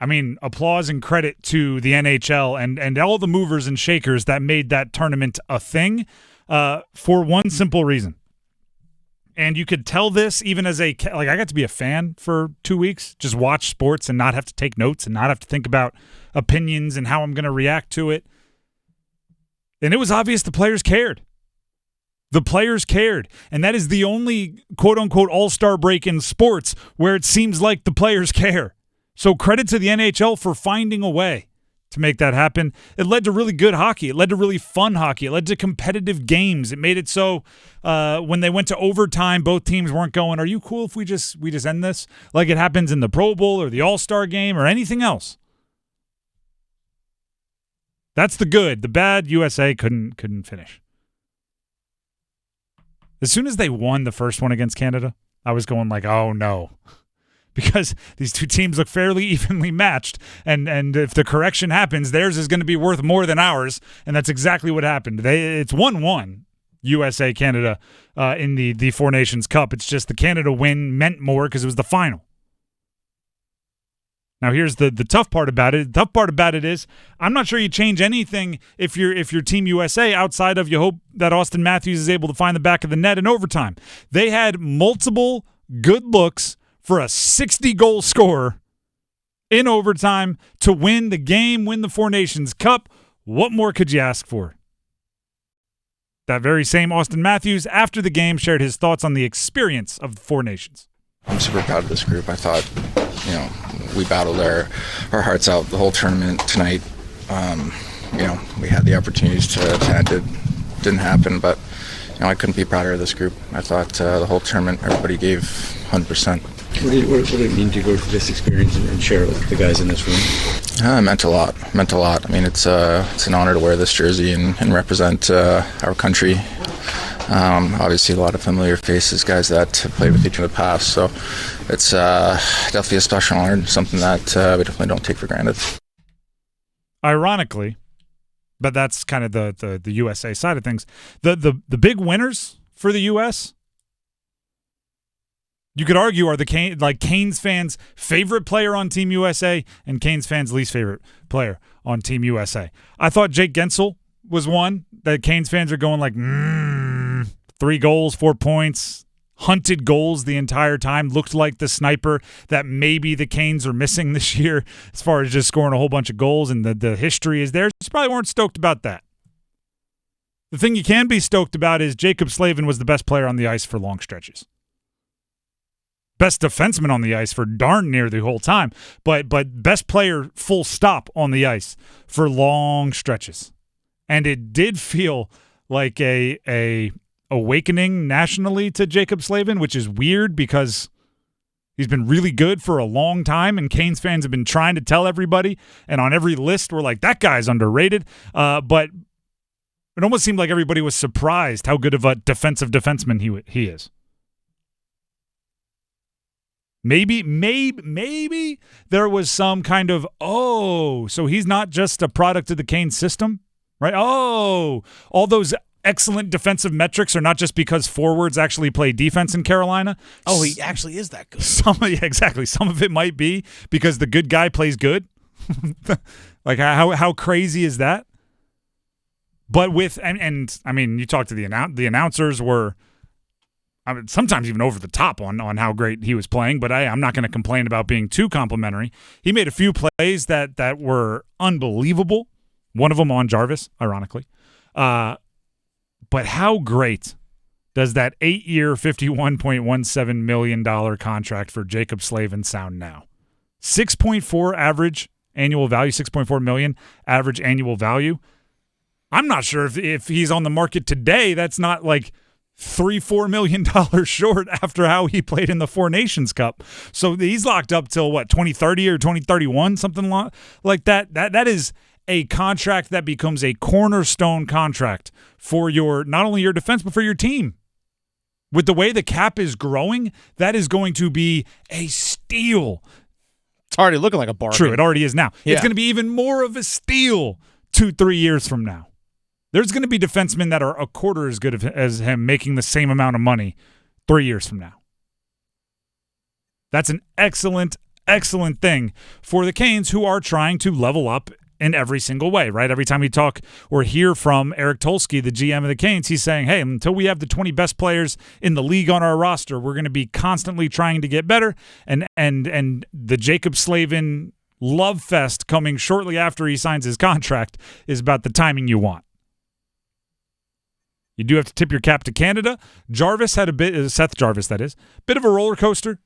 I mean, applause and credit to the NHL and all the movers and shakers that made that tournament a thing for one simple reason. And you could tell this even as I got to be a fan for 2 weeks, just watch sports and not have to take notes and not have to think about opinions and how I'm going to react to it. And it was obvious the players cared. The players cared. And that is the only quote-unquote all-star break in sports where it seems like the players care. So credit to the NHL for finding a way to make that happen. It led to really good hockey. It led to really fun hockey. It led to competitive games. It made it so when they went to overtime, both teams weren't going, are you cool if we just end this? Like it happens in the Pro Bowl or the All-Star game or anything else. That's the good. The bad, USA couldn't finish. As soon as they won the first one against Canada, I was going like, oh no. Because these two teams look fairly evenly matched, and if the correction happens, theirs is going to be worth more than ours, and that's exactly what happened. It's 1-1, USA, Canada, in the Four Nations Cup. It's just the Canada win meant more because it was the final. Now here's the tough part about it. The tough part about it is I'm not sure you change anything if you're Team USA outside of you hope that Austin Matthews is able to find the back of the net in overtime. They had multiple good looks for a 60-goal scorer in overtime to win the game, win the Four Nations Cup. What more could you ask for? That very same Austin Matthews, after the game, shared his thoughts on the experience of the Four Nations. I'm super proud of this group. I thought, we battled our hearts out the whole tournament tonight. We had the opportunities to end it. Didn't happen, but I couldn't be prouder of this group. I thought the whole tournament, everybody gave 100%. What did it mean to go through this experience and share it with the guys in this room? It meant a lot. I mean, it's an honor to wear this jersey and represent our country. Obviously, a lot of familiar faces, guys that have played with each other in the past. So it's definitely a special honor and something that we definitely don't take for granted. Ironically, but that's kind of the USA side of things. The big winners for the U.S., you could argue, are Canes fans' favorite player on Team USA and Canes fans' least favorite player on Team USA. I thought Jake Gensel was one that Canes fans are going like, 3 goals, 4 points, hunted goals the entire time, looked like the sniper that maybe the Canes are missing this year as far as just scoring a whole bunch of goals, and the history is there. You probably weren't stoked about that. The thing you can be stoked about is Jacob Slavin was the best player on the ice for long stretches. Best defenseman on the ice for darn near the whole time, but best player full stop on the ice for long stretches. And it did feel like a awakening nationally to Jacob Slavin, which is weird because he's been really good for a long time, and Canes fans have been trying to tell everybody, and on every list we're like, that guy's underrated. But it almost seemed like everybody was surprised how good of a defensive defenseman he is. Maybe there was some kind of, so he's not just a product of the Canes system, right? Oh, all those excellent defensive metrics are not just because forwards actually play defense in Carolina. Oh, he actually is that good. Exactly. Some of it might be because the good guy plays good. Like how crazy is that? But with and I mean, you talk to the announcers were, sometimes even over the top on how great he was playing, but I'm not going to complain about being too complimentary. He made a few plays that were unbelievable. One of them on Jarvis, ironically. But how great does that 8-year, $51.17 million contract for Jacob Slavin sound now? 6.4 average annual value, 6.4 million average annual value. I'm not sure if he's on the market today, that's not like $3-4 million short after how he played in the Four Nations Cup. So he's locked up till 2030 or 2031, something like that. That is a contract that becomes a cornerstone contract for not only your defense, but for your team. With the way the cap is growing, that is going to be a steal. It's already looking like a bargain. True, it already is now. Yeah. It's going to be even more of a steal 2-3 years from now. There's going to be defensemen that are a quarter as good as him making the same amount of money 3 years from now. That's an excellent, excellent thing for the Canes, who are trying to level up in every single way, right? Every time we talk or hear from Eric Tolsky, the GM of the Canes, he's saying, hey, until we have the 20 best players in the league on our roster, we're going to be constantly trying to get better. And the Jacob Slavin love fest coming shortly after he signs his contract is about the timing you want. You do have to tip your cap to Canada. Jarvis had Seth Jarvis, that is, bit of a roller coaster,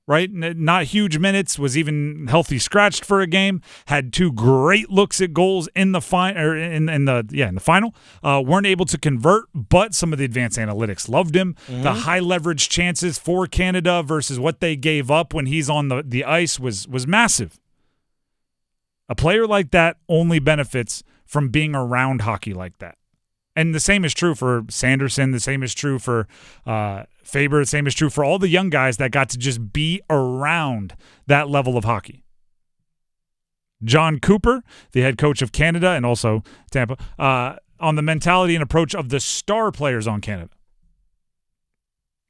right? Not huge minutes, was even healthy scratched for a game, had 2 great looks at goals in the final. Weren't able to convert, but some of the advanced analytics loved him. Mm-hmm. The high leverage chances for Canada versus what they gave up when he's on the ice was massive. A player like that only benefits from being around hockey like that. And the same is true for Sanderson. The same is true for Faber. The same is true for all the young guys that got to just be around that level of hockey. John Cooper, the head coach of Canada and also Tampa, on the mentality and approach of the star players on Canada.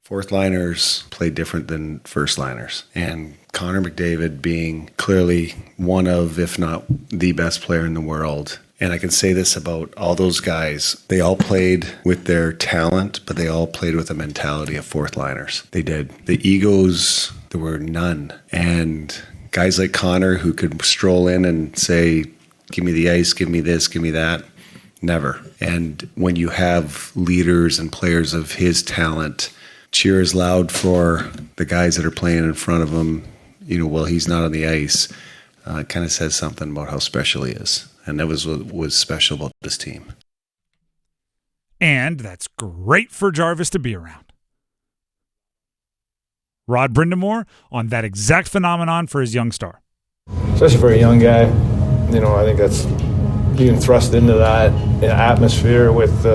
Fourth liners play different than first liners. And Connor McDavid being clearly one of, if not the best player in the world. And I can say this about all those guys. They all played with their talent, but they all played with a mentality of fourth liners. They did. The egos, there were none. And guys like Connor who could stroll in and say, give me the ice, give me this, give me that. Never. And when you have leaders and players of his talent, cheer as loud for the guys that are playing in front of him, while he's not on the ice, it kind of says something about how special he is. And that was what was special about this team. And that's great for Jarvis to be around. Rod Brind'amour on that exact phenomenon for his young star. Especially for a young guy, I think that's being thrust into that atmosphere with,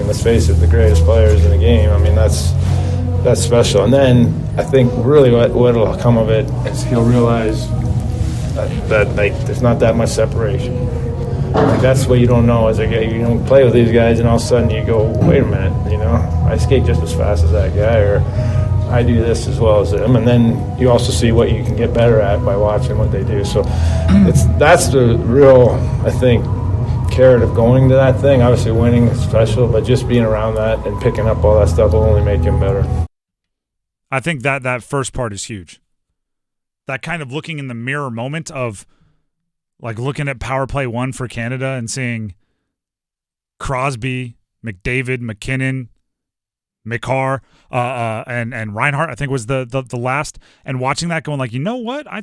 let's face it, the greatest players in the game. That's special. And then I think really what'll come of it is he'll realize that there's not that much separation. That's what you don't know as a guy. You don't play with these guys, and all of a sudden you go, wait a minute, I skate just as fast as that guy, or I do this as well as him. And then you also see what you can get better at by watching what they do. So that's the real, I think, carrot of going to that thing. Obviously winning is special, but just being around that and picking up all that stuff will only make him better. I think that first part is huge. That kind of looking in the mirror moment of looking at power play 1 for Canada and seeing Crosby, McDavid, McKinnon, Makar, and Reinhart, I think was the last, and watching that going you know what? I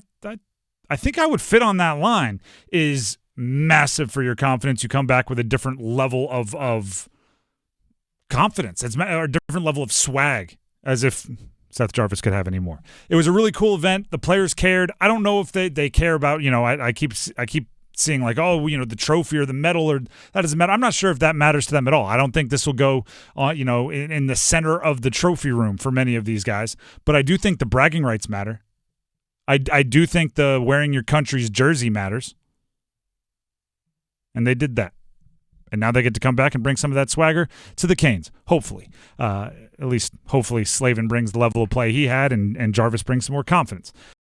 think I would fit on that line is massive for your confidence. You come back with a different level of confidence. It's a different level of swag, as if Seth Jarvis could have any more. It was a really cool event. The players cared. I don't know if they care about, I keep seeing the trophy or the medal, or that doesn't matter. I'm not sure if that matters to them at all. I don't think this will go on, in the center of the trophy room for many of these guys, but I do think the bragging rights matter. I do think the wearing your country's jersey matters. And they did that. And now they get to come back and bring some of that swagger to the Canes, hopefully. At least hopefully Slavin brings the level of play he had, and Jarvis brings some more confidence.